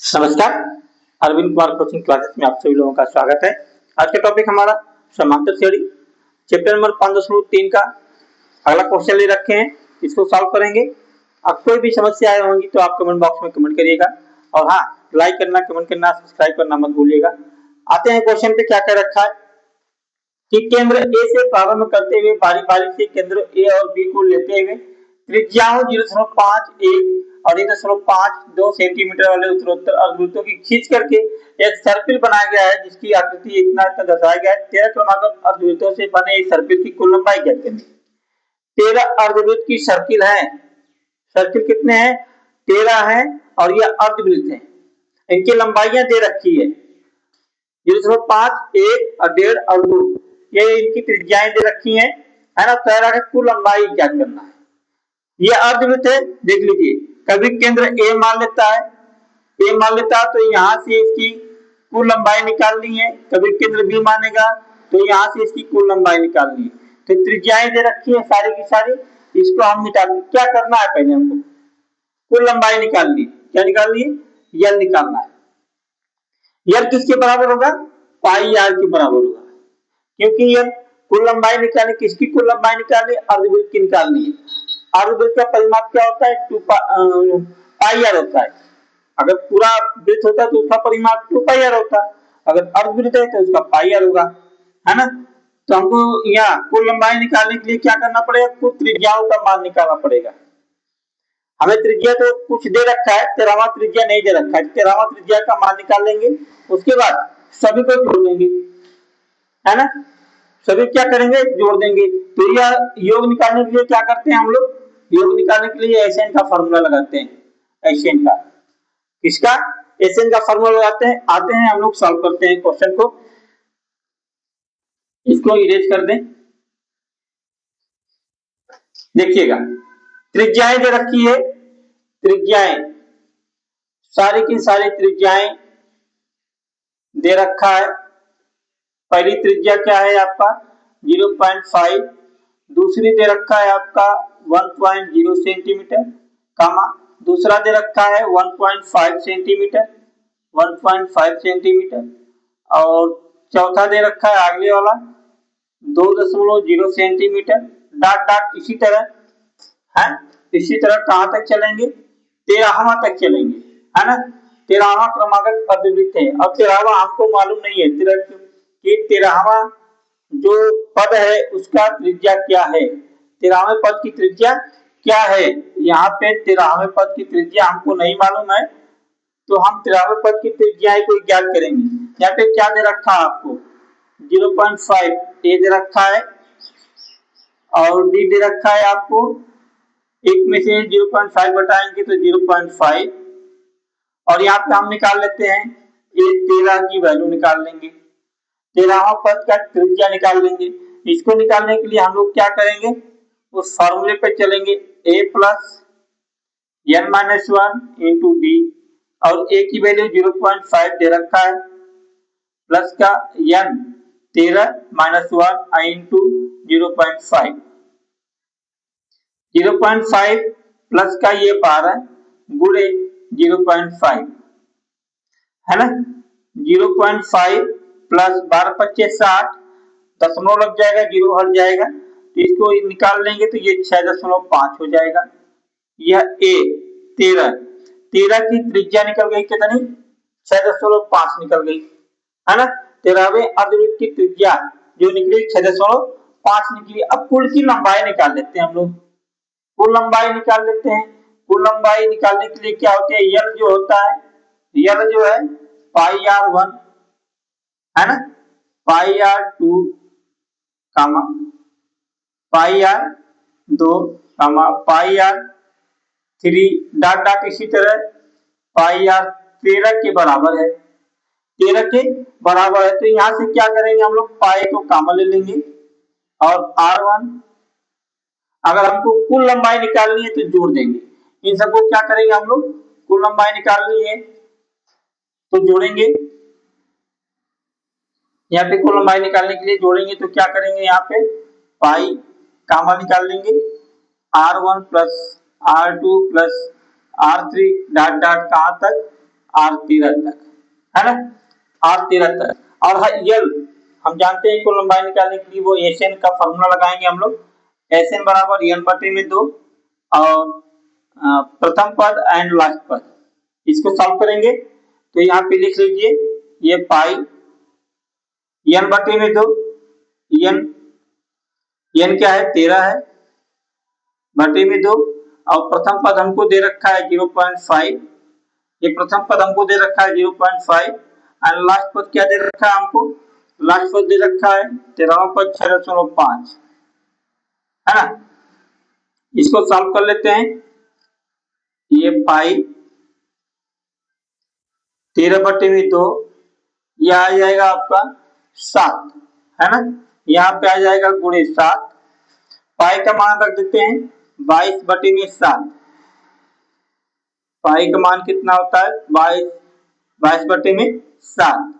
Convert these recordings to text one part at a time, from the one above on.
नमस्कार। Arvind Kumar coaching classes में आप सभी लोगों का स्वागत है। आज का टॉपिक हमारा समांतर श्रेणी चैप्टर नंबर 5.3 का अगला क्वेश्चन ले रखे हैं, इसको सॉल्व करेंगे। अब कोई भी समस्या होंगी तो आप कमेंट बॉक्स में कमेंट करिएगा और हाँ, लाइक करना, कमेंट करना, सब्सक्राइब करना मत भूलिएगा। आते हैं क्वेश्चन पे। क्या कह रखा है कि केंद्र ए से प्रारंभ करते हुए बारी बारी से केंद्र ए और बी को लेते हुए त्रिज्याओं 0.5, 1 और 1.52 सेंटीमीटर वाले उत्तरोत्तर अर्धवृत्तों की खींच करके एक सर्किल बनाया गया है, जिसकी आकृति इतना दर्शाया गया है। 13 क्रमागत अर्धवृत्तों से बने इस सर्किल की कुल लंबाई ज्ञात करनी। 13 अर्धवृत्त की सर्किल है। सर्किल कितने हैं? 13 है और ये अर्धवृत्त है। इनकी लंबाइयां दे रखी है 0.5, 1 और 1.5 और 2। ये इनकी त्रिज्याएं दे रखी हैं, है ना। 13 की कुल लंबाई ज्ञात करना है। ये अर्धवृत्त है, देख लीजिए। कभी केंद्र ए मान लेता है, ए मान लेता है तो यहां से इसकी कुल लंबाई निकालनी है। कभी केंद्र बी मानेगा तो यहां से इसकी कुल लंबाई निकालनी है। तो त्रिज्याएं दे रखी है सारी की सारी, इसको हम निकाल। क्या करना है? पहले हमको कुल लंबाई निकालनी। क्या निकालनी है? यल निकालना है। यल किसके बराबर होगा? पाई आर के बराबर होगा, क्योंकि यल कुल लंबाई निकालनी। किसकी कुल लंबाई निकालनी? अर्धवृत्त की निकालनी है। अर्धवृत्त का परिमाप क्या होता है? 2 पाई आर होता है। अगर पूरा वृत्त होता तो उसका परिमाप 2 पाई आर होता। अगर अर्धवृत्त है तो उसका पाई आर होगा, है ना। तो हमको यहाँ कुल लंबाई निकालने के लिए क्या करना पड़ेगा? कुछ त्रिज्याओं का मान निकालना पड़ेगा। हमें त्रिज्या तो कुछ दे रखा है, 13वां त्रिज्या नहीं दे रखा है। 13वां त्रिज्या का मान निकाल लेंगे, उसके बाद सभी को जोड़ लेंगे, है ना। सभी क्या करेंगे? जोड़ देंगे। तो यह योग निकालने के लिए क्या करते हैं हम लोग? योग निकालने के लिए एसएन का फॉर्मूला लगाते हैं। एसएन का, किसका? एसएन का फॉर्मूला लगाते हैं। आते हैं हम लोग सॉल्व करते हैं क्वेश्चन को। इसको इरेज कर दें। देखिएगा, त्रिज्याएं दे रखी है। त्रिज्याएं, सारी की सारी त्रिज्याएं दे रखा है। पहली त्रिज्या क्या है आपका? 0.5। दूसरी दे रखा है आपका 1.0 सेंटीमीटर, कामा दूसरा दे रखा है 1.5 सेंटीमीटर, 1.5 सेंटीमीटर। और चौथा दे रखा है आगे वाला 2.0 सेंटीमीटर। डॉट डॉट इसी तरह है। इसी तरह कहां तक चलेंगे? 13वां तक चलेंगे, है ना। 13वां क्रमागत अर्धवृत्त है। अब 13वां हमको मालूम नहीं है कि 13वां जो पद है उसका त्रिज्या क्या है। 13वें पद की त्रिज्या क्या है? यहाँ पे 13वें पद की त्रिज्या हमको नहीं मालूम है, तो हम 13वें पद की त्रिज्या को ज्ञात करेंगे। यहाँ पे क्या दे रखा है आपको? 0.5 ए दे रखा है और डी दे रखा है आपको। एक में से 0.5 घटाएंगे तो 0.5, और यहाँ पे हम निकाल लेते हैं ये 13 की वैल्यू निकाल लेंगे। 13वां पद का त्रिज्या निकाल लेंगे। इसको निकालने के लिए हम लोग क्या करेंगे? उस फॉर्मूले पे चलेंगे, a plus n minus 1 into D, और a की वैल्यू 0.5 दे रखा है, प्लस का n 13 माइनस 1 इंटू 0.5, 0.5 प्लस का ये 12 गुणे 0.5, है ना। 0.5 प्लस 12 25 60, दशमलव लग जाएगा, 0 हट जाएगा, तो इसको निकाल लेंगे तो ये 6.5 हो जाएगा। यह ए 13 की त्रिज्या निकल गई कितनी? 6.5 निकल गई, है ना। 13वें अर्धवृत्त की त्रिज्या जो निकली 6.5 निकली। अब कुल की लंबाई निकाल लेते हैं हम लोग। कुल लंबाई निकाल लेते हैं। कुल लंबाई निकालने के लिए क्या होती है? यल जो होता है, यल जो है पाई आर 1, है ना, pi R 2, comma pi R 2, comma pi R 3, dot dot इसी तरह पाई आर 13 के बराबर है। 13 के बराबर है तो यहां से क्या करेंगे हम लोग? पाई को कामा ले लेंगे और R1, अगर हमको कुल लंबाई निकालनी है तो जोड़ देंगे। इन सबको क्या करेंगे हम लोग? कुल लंबाई निकालनी है तो जोड़ेंगे। यहाँ पे कुल लंबाई निकालने के लिए जोड़ेंगे तो क्या करेंगे? यहाँ पे पाई कामा निकाल लेंगे, R1 plus R2 plus R3 dot dot कहां तक? R13 तक, है ना, R13 तक। और यल हम जानते हैं कुल लंबाई निकालने के लिए वो एसएन का फॉर्मूला लगाएंगे हम लोग, एसएन बराबर एन बटे में 2 और प्रथम पद एंड लास्ट पद। इसको सॉल्व करेंगे तो यहाँ पे लिख लीजिए ये पाई एन बटे में 2, एन क्या है 13 है, बटे में 2 और प्रथम पद हमको दे रखा है 0.5, ये प्रथम पद हमको दे रखा है 0.5 और लास्ट पद क्या दे रखा है हमको, लास्ट पद दे रखा है 13वां पद 6.5, है ना। इसको सॉल्व कर लेते हैं, ये पाई 13 बटे में 2, यह आ जाएगा आपका 7, है ना, यहाँ पे आ जाएगा गुणे 7, पाई का मान रख देते हैं 22 बटे में 7, पाई का मान कितना होता है 22 बटे में 7,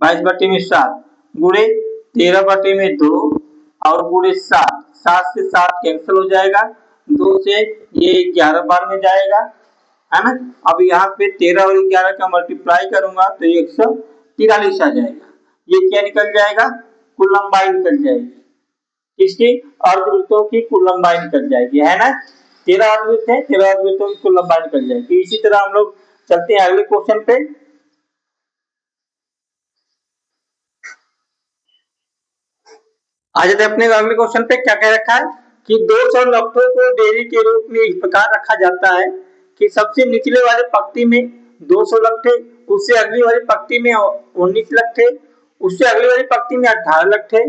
22 बटे में 7 गुणे 13 बटे में 2 और गुणे 7, 7 से 7 कैंसिल हो जाएगा, 2 से ये 11 बार में जाएगा, है ना। अब यहाँ पे 13 और 11 का मल्टीप्लाई करूंगा तो 143 आ जाएगा, ये क्या निकल जाएगा, कुल लंबाई निकल जाएगी, किसकी, अर्धवृत्तों की कुल लंबाई निकल जाएगी, है ना। 13 अर्धवृत्त है, 13 अर्धवृत्तों की कुल लंबाई निकल जाएगी। इसी तरह हम लोग चलते हैं अगले क्वेश्चन पे। आ जाते अपने अगले क्वेश्चन पे, क्या कह रखा है कि 200 लफ्जों को डेयरी के रूप में इस प्रकार रखा जाता है कि सबसे निचले वाले पंक्ति में 200 लफ्जे, उससे अगली वाली पंक्ति में 19 लफ्जे, उससे अगली वाली पंक्ति में 18 लफ्जे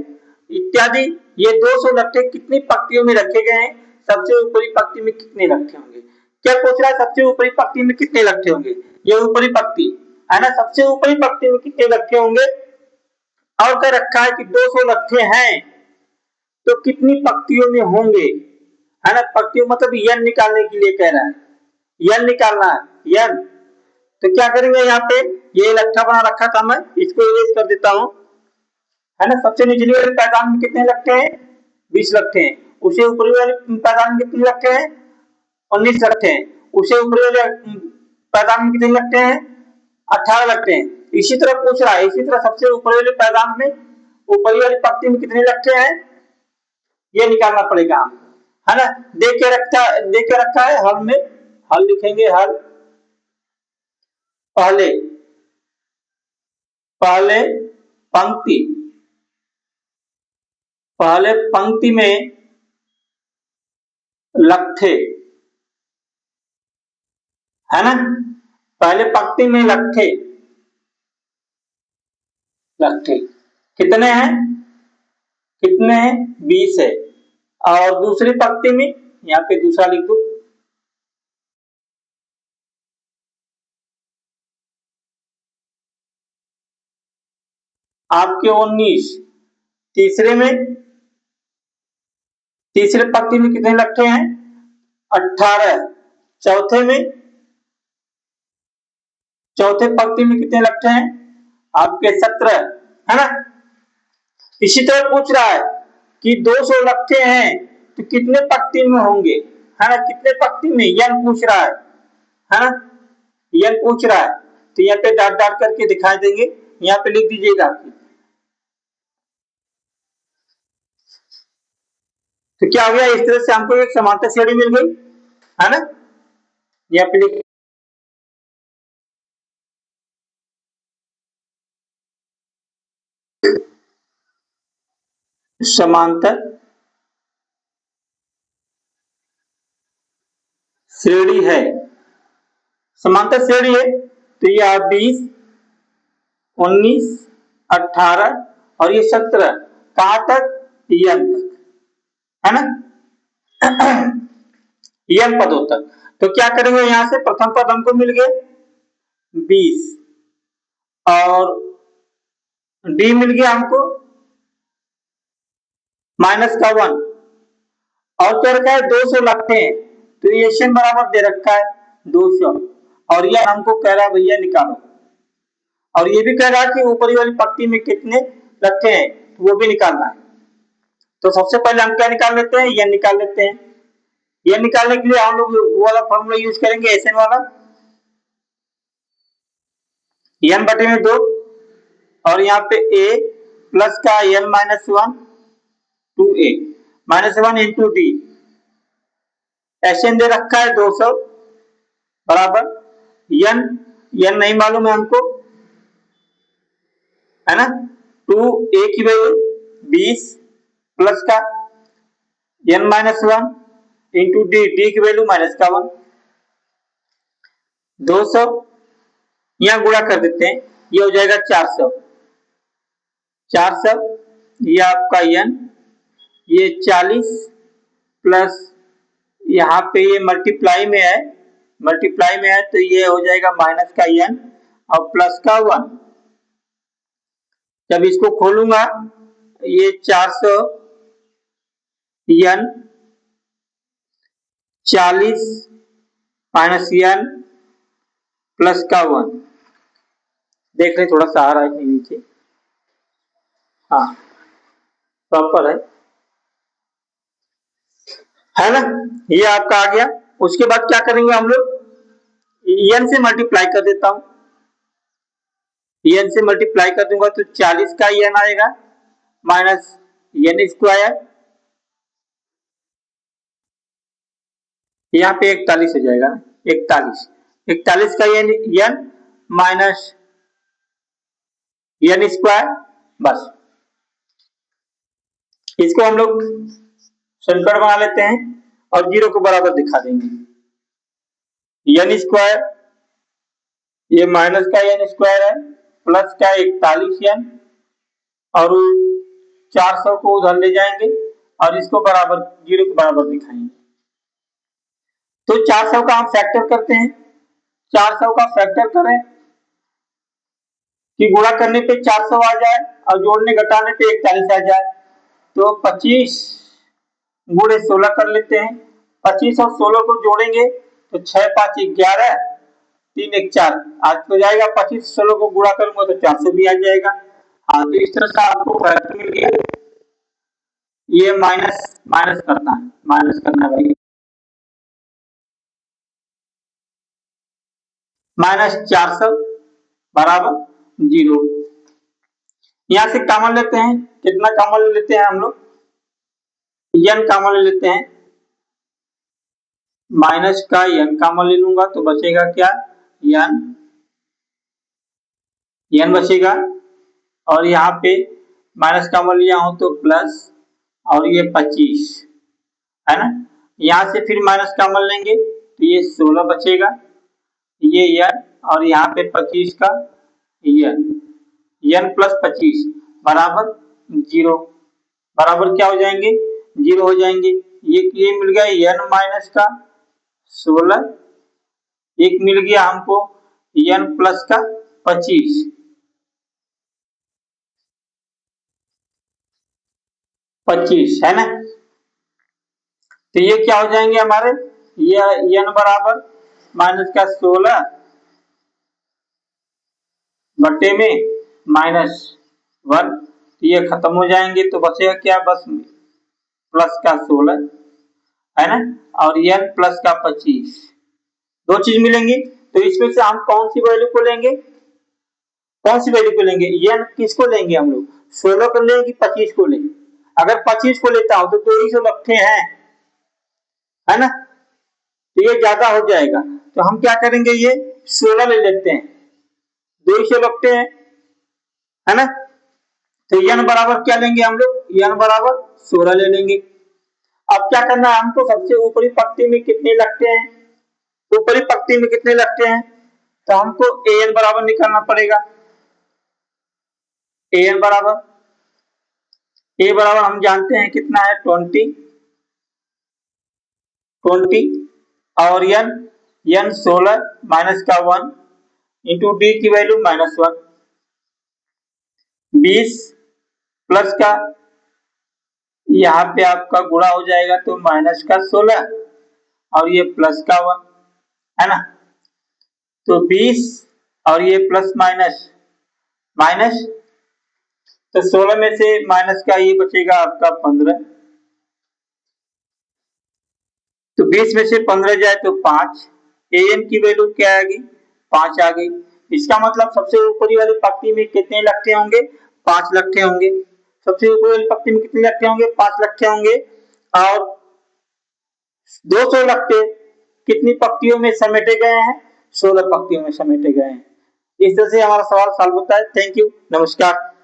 इत्यादि। ये 200 लफ्जे कितनी पंक्तियों में रखे गए हैं, सबसे ऊपरी पंक्ति में कितने लफ्जे होंगे। क्या पूछ रहा है, सबसे ऊपरी पंक्ति में कितने लफ्जे होंगे, ये ऊपरी पंक्ति है ना, सबसे ऊपरी पंक्ति में कितने लफ्जे होंगे। और कह रखा है कि 200 लफ्जे हैं तो कितनी पंक्तियों में होंगे, है ना, पंक्तियों मतलब यन निकालने के लिए कह रहा है, यन निकालना है, यन। तो क्या करेंगे, यहाँ पे ये लट्ठा बना रखा था मैं, इसको इरेज कर देता हूं, है ना। सबसे निचली वाले पैदान में कितने लट्ठे हैं, 20 लट्ठे हैं, उसे ऊपरी वाले पैदान में कितने लट्ठे हैं, 19 लट्ठे हैं, उसे ऊपरी वाले पैदान में कितने लट्ठे हैं, 18 लट्ठे हैं। इसी तरह पूछ रहा है, इसी तरह सबसे ऊपरी वाले पैदान में ऊपरी वाली पंक्ति में कितने लट्ठे हैं, ये निकालना पड़ेगा हमको, है ना। दे के रखा है हल में, हल लिखेंगे, हल पहले पहले पंक्ति, पहले पंक्ति में लट्ठे, है ना, पहले पंक्ति में लट्ठे, लट्ठे कितने हैं, कितने हैं 20 है, और दूसरी पंक्ति में यहाँ पे दूसरा लिख दो, आपके 19, तीसरे में, तीसरे पंक्ति में कितने लट्ठे हैं 18, चौथे में, चौथे पंक्ति में कितने लट्ठे हैं आपके 17, है ना। इसी तरह पूछ रहा है कि 200 लट्ठे हैं तो कितने पंक्ति में होंगे, है ना, कितने पंक्ति में, यन पूछ रहा है ना, यन पूछ रहा है। तो यहाँ पे डाट डाट करके दिखाई देंगे, यहाँ पे लिख दीजिएगा। तो क्या हो गया, इस तरह से हमको एक समांतर श्रेणी मिल गई, है ना, यहाँ पे लिख समांतर श्रेणी है, समांतर श्रेणी है, तो ये 20, 19, 18 और ये 17 कहां तक, यन तक, है ना, यन पदों तक। तो क्या करेंगे, यहां से प्रथम पद हमको मिल गए 20 और डी मिल गया हमको -1 और क्या रखा है 200 लट्ठे हैं, तो ये एशन बराबर दे रखा है 200 और ये हमको कह रहा है भैया निकालो, और ये भी कह रहा है कि ऊपरी वाली पंक्ति में कितने लट्ठे हैं वो भी निकालना है। तो सबसे पहले हम क्या निकाल लेते हैं, ये निकाल लेते हैं, ये निकालने के लिए हम लोग वो वाला फॉर्मूला यूज करेंगे एसएन वाला, n बटे में 2 और यहाँ पे a प्लस का n minus 1 2a minus 1 into D SN दे रखा है 200 बराबर n n नहीं मालूम है हमको, है ना। 2a की वैल्यू 20 प्लस का n minus 1 into D D की वैल्यू माइनस का 1 200 यहां गुणा कर देते हैं, ये हो जाएगा 400 ये आपका n ये 40 प्लस यहाँ पे ये मल्टीप्लाई में है तो ये हो जाएगा माइनस का n और प्लस का 1। जब इसको खोलूंगा ये 400 n 40 माइनस n प्लस का 1, देख रहे थोड़ा सा आ रहा है नीचे, हाँ प्रॉपर है ना। ये आपका आ गया। उसके बाद क्या करेंगे हम लोग, n से मल्टीप्लाई कर देता हूं, n से मल्टीप्लाई कर दूंगा तो 40 का n आएगा माइनस n स्क्वायर, यहाँ पे 41 हो जाएगा, 41 का n माइनस n स्क्वायर, बस इसको हम लोग समीकरण बना लेते हैं और 0 को बराबर दिखा देंगे। n स्क्वायर ये माइनस का n स्क्वायर है प्लस का 41n और 400 को उधर ले जाएंगे और इसको बराबर 0 के बराबर दिखाएंगे। तो 400 का हम फैक्टर करते हैं, 400 का फैक्टर करें कि गुणा करने पे 400 आ जाए और जोड़ने घटाने पे 41 आ जाए, तो 25 गुणे 16 कर लेते हैं। 25 और 16 को जोड़ेंगे तो 6 5 11 3 1 4 आज हो जाएगा। 25 16 को गुणा करूंगा तो 400 भी आ जाएगा। हाँ तो इस तरह से आपको फैक्टर मिल गया। ये माइनस करना है भाई, माइनस 400 बराबर 0। यहां से कॉमन लेते हैं, कितना कॉमन ले लेते हैं हम लोग, n कॉमन ले लेते हैं, माइनस का n कॉमन ले लूंगा तो बचेगा क्या, n बचेगा और यहाँ पे माइनस कॉमन लिया हूं तो प्लस और ये 25 है ना। यहां से फिर माइनस कॉमन लेंगे तो ये 16 बचेगा, ये n और यहाँ पे 25 का n प्लस 25 बराबर 0, बराबर क्या हो जाएंगे, 0 हो जाएंगे। ये मिल गया n माइनस का 16, एक मिल गया हमको n प्लस का 25 है ना। तो ये क्या हो जाएंगे हमारे, ये n बराबर माइनस का 16 बटे में -1, तो ये खत्म हो जाएंगे तो बचेगा क्या, बस प्लस का 16 है ना और n प्लस का 25, दो चीज मिलेंगी। तो इसमें से हम कौन सी वैल्यू को लेंगे, n किसको लेंगे हम लोग, 16 को लेंगे कि 25 को लेंगे। अगर 25 को लेता हूं तो 2 ही सौ लगते हैं, है ना, तो ये ज्यादा हो जाएगा। तो हम क्या करेंगे, ये 16 ले लेते हैं, 2 ही सौ लगते हैं, है ना। तो n बराबर क्या लेंगे हम लोग, n बराबर 16 ले लेंगे। अब क्या करना है हमको, सबसे ऊपरी पंक्ति में कितने लगते हैं, ऊपरी पंक्ति में कितने लगते हैं, तो हमको an बराबर निकालना पड़ेगा। an बराबर a बराबर हम जानते हैं कितना है 20 और n 16 माइनस का 1 इंटू डी की वैल्यू -1, 20 प्लस का यहाँ पे आपका गुणा हो जाएगा तो माइनस का 16 और ये प्लस का 1 है ना। तो 20 और ये प्लस माइनस तो 16 में से माइनस का ये बचेगा आपका 15, तो 20 में से 15 जाए तो 5, an की वैल्यू क्या आ गई, 5 आ गई। इसका मतलब सबसे ऊपरी वाली पंक्ति में कितने लट्ठे होंगे? 5 लट्ठे होंगे। सबसे ऊपरी वाली पंक्ति में कितने लट्ठे होंगे? 5 लट्ठे होंगे। और 200 लट्ठे कितनी पंक्तियों में समेटे गए हैं? 16 पंक्तियों में समेटे गए हैं। इस तरह से हमारा सवाल सॉल्व होता है। थैंक यू, नमस्कार।